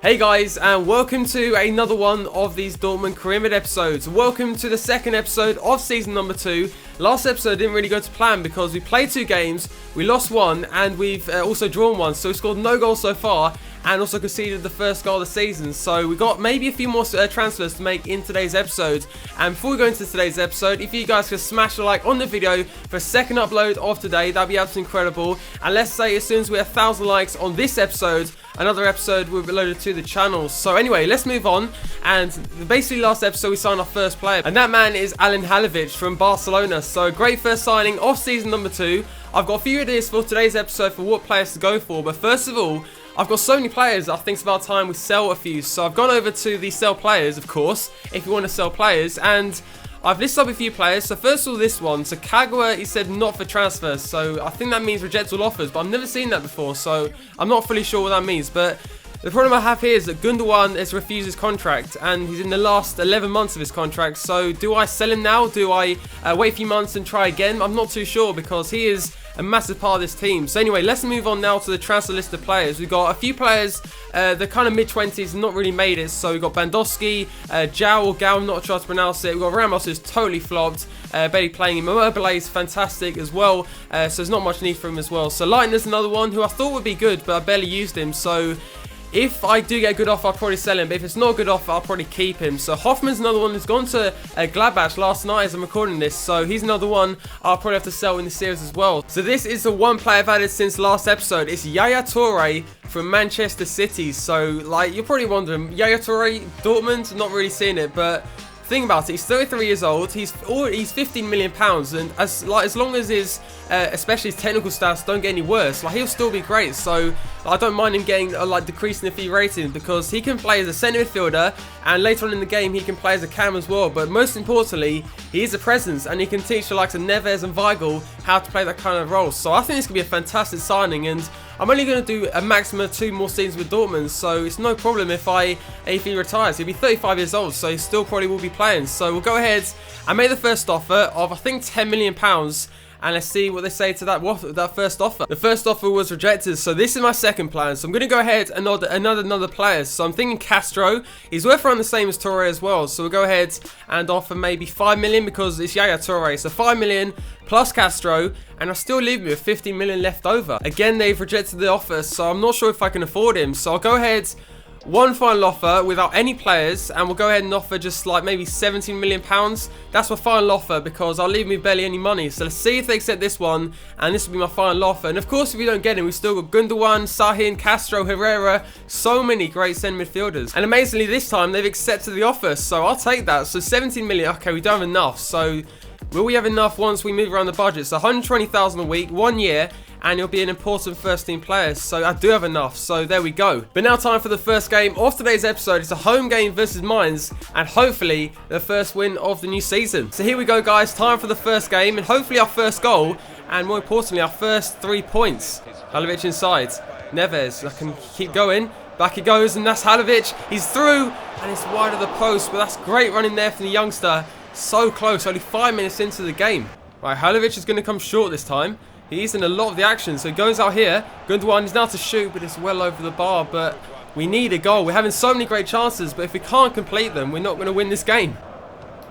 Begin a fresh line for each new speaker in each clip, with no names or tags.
Hey guys, and welcome to another one of these Dortmund Career Mode episodes. Welcome to the second episode of season number 2. Last episode didn't really go to plan because we played 2 games, we lost 1, and we've also drawn 1. So we scored no goals so far, and also conceded the first goal of the season. So we got maybe a few more transfers to make in today's episode. And before we go into today's episode, if you guys could smash a like on the video for a second upload of today, that'd be absolutely incredible. And let's say as soon as we have 1,000 likes on this episode, another episode will be loaded to the channel. So anyway, let's move on. And basically last episode we signed our first player, and that man is Alen Halilovic from Barcelona. So great first signing of season number 2. I've got a few ideas for today's episode for what players to go for, but first of all, I've got so many players, I think it's about time we sell a few. So I've gone over to the sell players, of course, if you want to sell players, and I've listed up a few players. So first of all, this one, so Kagawa, he said not for transfers, so I think that means reject all offers, but I've never seen that before, so I'm not fully sure what that means. But the problem I have here is that Gundogan has refused his contract, and he's in the last 11 months of his contract. So do I sell him now? Do I wait a few months and try again? I'm not too sure, because he is a massive part of this team. So anyway, let's move on now to the transfer list of players. We've got a few players, they're kind of mid-20s, not really made it. So we've got Bandowski, Jao or Gao, I'm not sure how to pronounce it. We've got Ramos, who's totally flopped, barely playing him. Immobile is fantastic as well, so there's not much need for him as well. So Leitner's another one who I thought would be good, but I barely used him. So if I do get a good offer, I'll probably sell him. But if it's not a good offer, I'll probably keep him. So Hoffman's another one who's gone to Gladbach last night as I'm recording this. So he's another one I'll probably have to sell in the series as well. So this is the one player I've added since last episode. It's Yaya Toure from Manchester City. So like you're probably wondering, Yaya Toure, Dortmund, not really seeing it, but think about it, he's 33 years old, he's 15 million pounds, and as long as his especially his technical stats don't get any worse, like he'll still be great. So I don't mind him getting decreasing the fee rating, because he can play as a centre midfielder, and later on in the game he can play as a cam as well. But most importantly, he is a presence, and he can teach the likes of Neves and Weigl how to play that kind of role. So I think this could be a fantastic signing, and I'm only going to do a maximum of 2 more seasons with Dortmund, so it's no problem if he retires. He'll be 35 years old, so he still probably will be playing. So we'll go ahead and make the first offer of I think £10 million, and let's see what they say to that first offer. The first offer was rejected, so this is my second plan. So I'm going to go ahead and order another player. So I'm thinking Castro. He's worth around the same as Toure as well. So we'll go ahead and offer maybe 5 million, because it's Yaya Toure. So 5 million plus Castro, and I'll still leave me with 15 million left over. Again, they've rejected the offer, so I'm not sure if I can afford him. So I'll go ahead, one final offer without any players, and we'll go ahead and offer just like maybe 17 million pounds. That's my final offer, because I'll leave me barely any money. So let's see if they accept this one, and this will be my final offer. And of course, if we don't get him, we've still got Gundogan, Sahin, Castro, Herrera, so many great centre midfielders. And amazingly, this time they've accepted the offer, so I'll take that. So 17 million, okay, we don't have enough. So will we have enough once we move around the budget? So 120,000 a week, 1 year, and he'll be an important first team player. So I do have enough, so there we go. But now time for the first game of today's episode. It's a home game versus Mainz, and hopefully the first win of the new season. So here we go, guys, time for the first game, and hopefully our first goal, and more importantly our first 3 points. Halilovic inside, Neves, I can keep going, back it goes, and that's Halilovic. He's through, and it's wide of the post, but that's great running there from the youngster. So close, only 5 minutes into the game. Right, Halilovic is going to come short this time. He's in a lot of the action, so he goes out here. Gundogan is now to shoot, but it's well over the bar. But we need a goal. We're having so many great chances, but if we can't complete them, we're not going to win this game.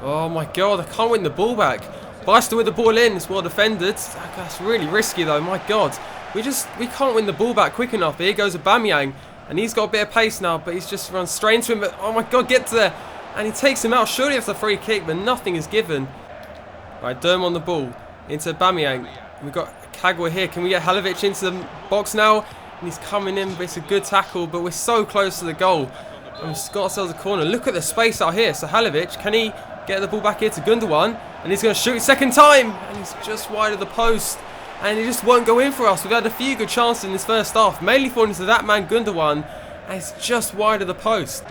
Oh my god, I can't win the ball back. Beister with the ball in, it's well defended. That's really risky though, my god. We can't win the ball back quick enough. Here goes Aubameyang, and he's got a bit of pace now, but he's just run straight into him. But oh my god, get to there. And he takes him out. Surely it's a free kick, but nothing is given. Right, Durm on the ball. Into Aubameyang. We've got Kagawa here. Can we get Halilovic into the box now? And he's coming in, but it's a good tackle. But we're so close to the goal. And we've got ourselves a corner. Look at the space out here. So Halilovic, can he get the ball back here to Gundogan? And he's going to shoot second time. And he's just wide of the post. And he just won't go in for us. We've had a few good chances in this first half. Mainly falling into that man Gundogan. And it's just wide of the post.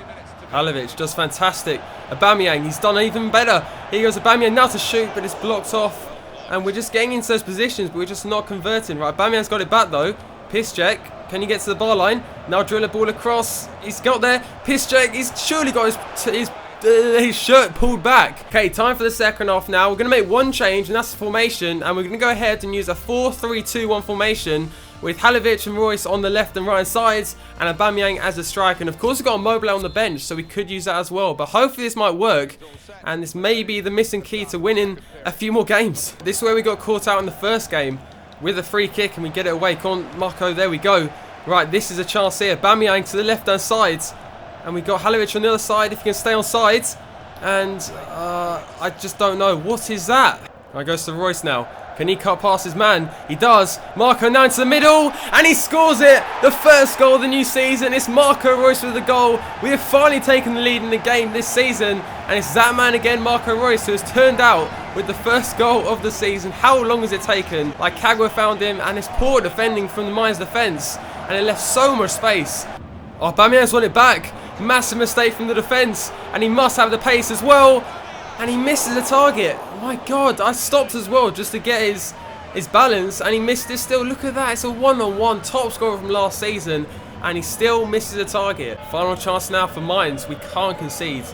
Halilovic does fantastic. Aubameyang, he's done even better. Here goes Aubameyang now to shoot, but it's blocked off. And we're just getting into those positions, but we're just not converting. Right, Aubameyang's got it back though. Piszczek, can he get to the bar line? Now drill a ball across. He's got there. Piszczek, he's surely got his shirt pulled back. Okay, time for the second half now. We're going to make one change, and that's the formation. And we're going to go ahead and use a 4-3-2-1 formation. with Halovic and Reus on the left and right sides, and Aubameyang as a striker. And of course we've got Immobile on the bench, so we could use that as well. But hopefully this might work, and this may be the missing key to winning a few more games. This is where we got caught out in the first game with a free kick, and we get it away. Come on, Marco, there we go. Right, this is a chance here. Aubameyang to the left-hand side, and we got Halovic on the other side, if he can stay on side. And I just don't know. What is that? Right, goes to Reus now. Can he cut past his man? He does. Marco now into the middle, and he scores it. The first goal of the new season. It's Marco Reus with the goal. We have finally taken the lead in the game this season, and it's that man again, Marco Reus, who has turned out with the first goal of the season. How long has it taken? Like, Kagwa found him, and it's poor defending from the Mainz defence, and it left so much space. Oh, Aubameyang's won it back. Massive mistake from the defence, and he must have the pace as well. And he misses the target. Oh my god, I stopped as well just to get his balance, and he missed it still. Look at that, it's a one-on-one top scorer from last season, and he still misses the target. Final chance now for Mainz. We can't concede.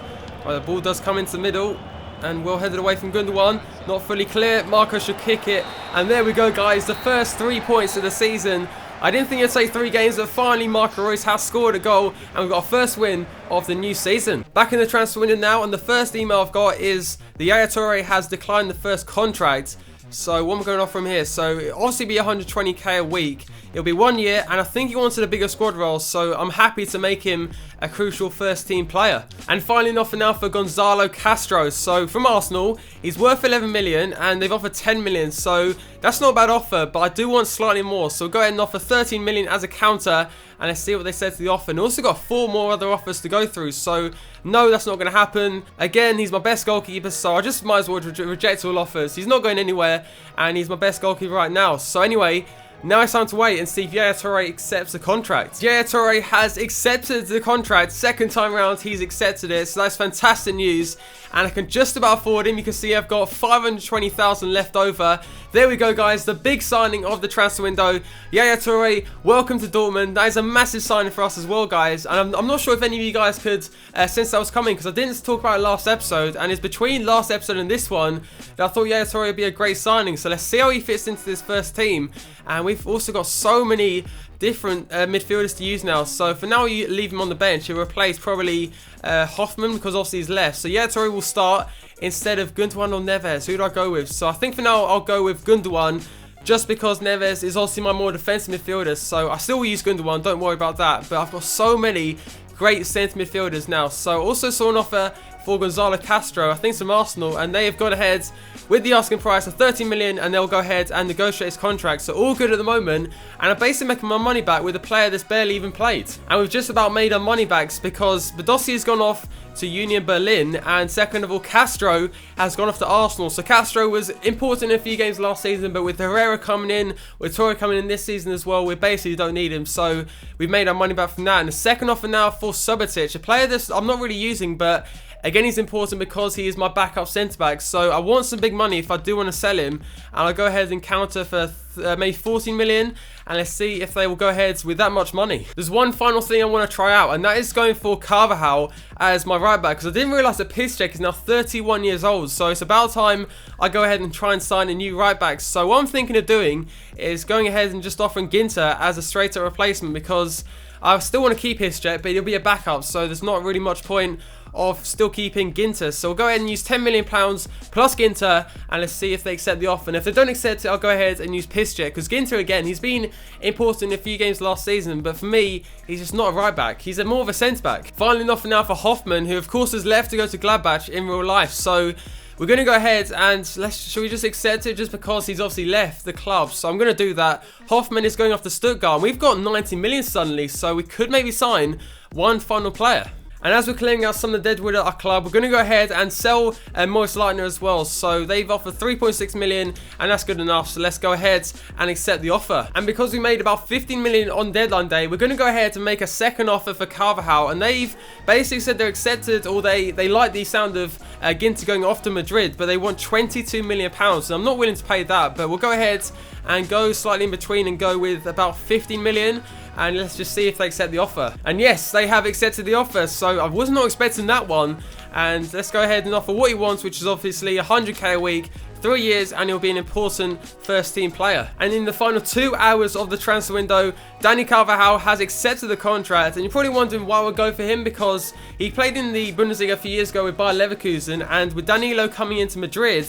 Right, the ball does come into the middle, and well headed away from Gundogan. Not fully clear. Marco should kick it, and there we go, guys. The first 3 points of the season. I didn't think it'd take 3 games, but finally Marco Reus has scored a goal, and we've got our first win of the new season. Back in the transfer window now, and the first email I've got is the Yaya Toure has declined the first contract. So what am I going off from here? So it'll obviously be 120k a week. It'll be 1 year, and I think he wanted a bigger squad role, so I'm happy to make him a crucial first team player. And finally, an offer now for Gonzalo Castro. So from Arsenal, he's worth 11 million, and they've offered 10 million, so that's not a bad offer, but I do want slightly more. So we'll go ahead and offer 13 million as a counter, and let's see what they said to the offer. And also got 4 more other offers to go through, so no, that's not going to happen. Again, he's my best goalkeeper, so I just might as well reject all offers. He's not going anywhere, and he's my best goalkeeper right now. So anyway, now it's time to wait and see if Yaya Toure accepts the contract. Yaya Toure has accepted the contract. Second time round, he's accepted it. So that's fantastic news. And I can just about afford him. You can see I've got 520,000 left over. There we go, guys. The big signing of the transfer window. Yaya Toure, welcome to Dortmund. That is a massive signing for us as well, guys. And I'm not sure if any of you guys could sense that was coming, because I didn't talk about it last episode. And it's between last episode and this one that I thought Yaya Toure would be a great signing. So let's see how he fits into this first team. And we've also got so many different midfielders to use now. So for now, you leave him on the bench. He'll replace probably Hoffman, because obviously he's left. So Yaya Toure will start instead of Gundogan or Neves. Who do I go with? So I think for now I'll go with Gundogan, just because Neves is obviously my more defensive midfielder. So I still will use Gundogan, don't worry about that. But I've got so many great centre midfielders now. So also saw an offer for Gonzalo Castro, I think it's from Arsenal, and they have gone ahead with the asking price of 30 million, and they'll go ahead and negotiate his contract. So all good at the moment, and I'm basically making my money back with a player that's barely even played. And we've just about made our money backs, because Badossi has gone off to Union Berlin, and second of all, Castro has gone off to Arsenal. So Castro was important in a few games last season, but with Herrera coming in, with Toure coming in this season as well, we basically don't need him. So we've made our money back from that. And the second offer now for Subotic, a player that I'm not really using, but again, he's important because he is my backup centre-back. So I want some big money if I do want to sell him. And I'll go ahead and counter for maybe 14 million. And let's see if they will go ahead with that much money. There's one final thing I want to try out, and that is going for Carvajal as my right back. Because I didn't realise that Piszczek is now 31 years old. So it's about time I go ahead and try and sign a new right back. So what I'm thinking of doing is going ahead and just offering Ginter as a straight-up replacement, because I still want to keep Piszczek, but he'll be a backup. So there's not really much point of still keeping Ginter. So we'll go ahead and use £10 million plus Ginter, and let's see if they accept the offer. And if they don't accept it, I'll go ahead and use Piszczek, because Ginter, again, he's been important in a few games last season, but for me, he's just not a right back. He's more of a centre back. Finally, an offer now for Hoffman, who of course has left to go to Gladbach in real life. So we're going to go ahead and should we just accept it, just because he's obviously left the club? So I'm going to do that. Hoffman is going off to Stuttgart, and we've got 90 million suddenly, so we could maybe sign one final player. And as we're clearing out some of the deadwood at our club, we're going to go ahead and sell Moist Lightner as well. So they've offered 3.6 million, and that's good enough. So let's go ahead and accept the offer. And because we made about 15 million on deadline day, we're going to go ahead and make a second offer for Carvajal. And they've basically said they're accepted, or they like the sound of Ginter going off to Madrid, but they want 22 million pounds. And I'm not willing to pay that, but we'll go ahead and go slightly in between and go with about 15 million. and let's just see if they accept the offer. And yes, they have accepted the offer, so I was not expecting that one. And let's go ahead and offer what he wants, which is obviously 100k a week, 3 years, and he'll be an important first team player. And in the final 2 hours of the transfer window, Dani Carvajal has accepted the contract. And you're probably wondering why we'll go for him, because he played in the Bundesliga a few years ago with Bayer Leverkusen, and with Danilo coming into Madrid,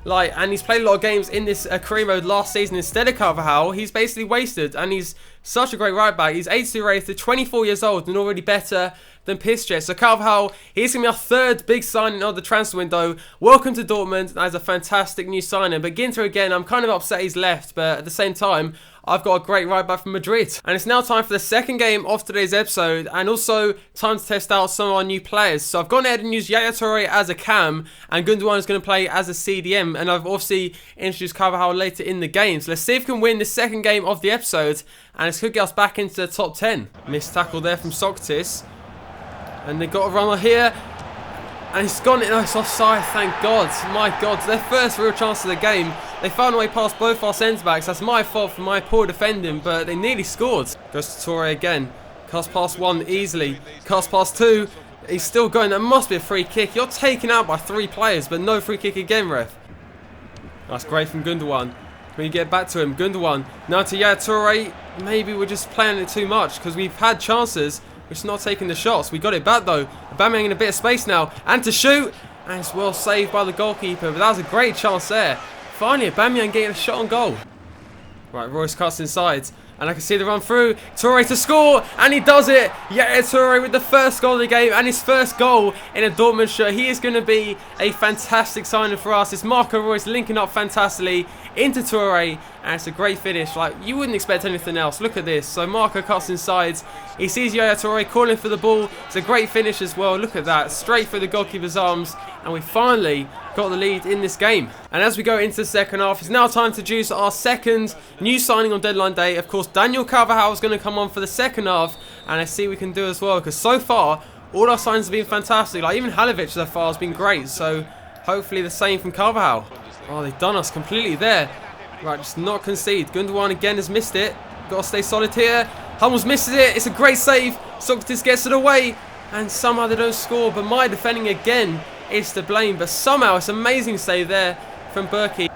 and he's played a lot of games in this career mode last season instead of Carvajal, he's basically wasted. And he's such a great right back. He's 82 rated, 24 years old, and already better than Piszczek. So Carvajal, he's going to be our third big signing of the transfer window. Welcome to Dortmund. That is a fantastic new signing. But Ginter again, I'm kind of upset he's left, but at the same time, I've got a great right back from Madrid. And it's now time for the second game of today's episode, and also time to test out some of our new players. So I've gone ahead and used Yaya Toure as a cam, and Gundogan is going to play as a CDM, and I've obviously introduced Carvajal later in the game. So let's see if we can win the second game of the episode, and this could get us back into the top 10. Missed tackle there from Socrates, and they got a runner here. And it's gone, it's offside, thank God. My God, their first real chance of the game. They found a way past both our centre-backs. That's my fault for my poor defending, but they nearly scored. Goes to Toure again. Cuts past one easily. Cuts past two. He's still going. That must be a free kick. You're taken out by 3 players, but no free kick again, ref. That's great from Gundogan. When you get back to him, Gundogan. Now to Yaya Toure. Maybe we're just playing it too much, because we've had chances. We're just not taking the shots. We got it back though. Aubameyang in a bit of space now. And to shoot. And it's well saved by the goalkeeper. But that was a great chance there. Finally, Aubameyang getting a shot on goal. Right, Royce cuts inside. And I can see the run through. Toure to score. And he does it. Yeah, Toure with the first goal of the game. And his first goal in a Dortmund shirt. He is going to be a fantastic signing for us. It's Marco Reus linking up fantastically into Toure. And it's a great finish. Like, you wouldn't expect anything else. Look at this. So Marco cuts inside. He sees Yaya Toure calling for the ball. It's a great finish as well. Look at that. Straight through the goalkeeper's arms. And we finally got the lead in this game. And as we go into the second half, it's now time to introduce our second new signing on deadline day. Of course, Daniel Carvajal is going to come on for the second half. And let's see what we can do as well. Because so far, all our signings have been fantastic. Like, even Halovic so far has been great. So hopefully the same from Carvajal. Oh, they've done us completely there. Right, just not concede. Gundogan again has missed it. Got to stay solid here. Hummels misses it. It's a great save. Socrates gets it away. And somehow they don't score. But my defending again is to blame. But somehow it's an amazing save there from Berkey.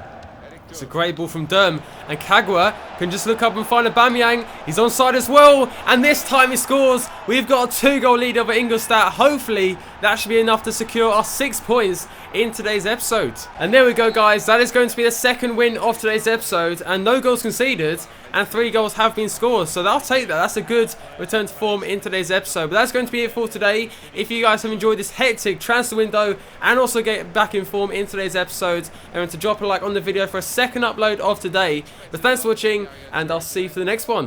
It's a great ball from Durm. And Kagwa can just look up and find Aubameyang. He's onside as well. And this time he scores. We've got a 2-goal lead over Ingolstadt. Hopefully that should be enough to secure our 6 points in today's episode. And there we go, guys. That is going to be the second win of today's episode. And no goals conceded. And 3 goals have been scored. So I'll take that. That's a good return to form in today's episode. But that's going to be it for today. If you guys have enjoyed this hectic transfer window and also get back in form in today's episode, remember to drop a like on the video for a second upload of today. But thanks for watching, and I'll see you for the next one.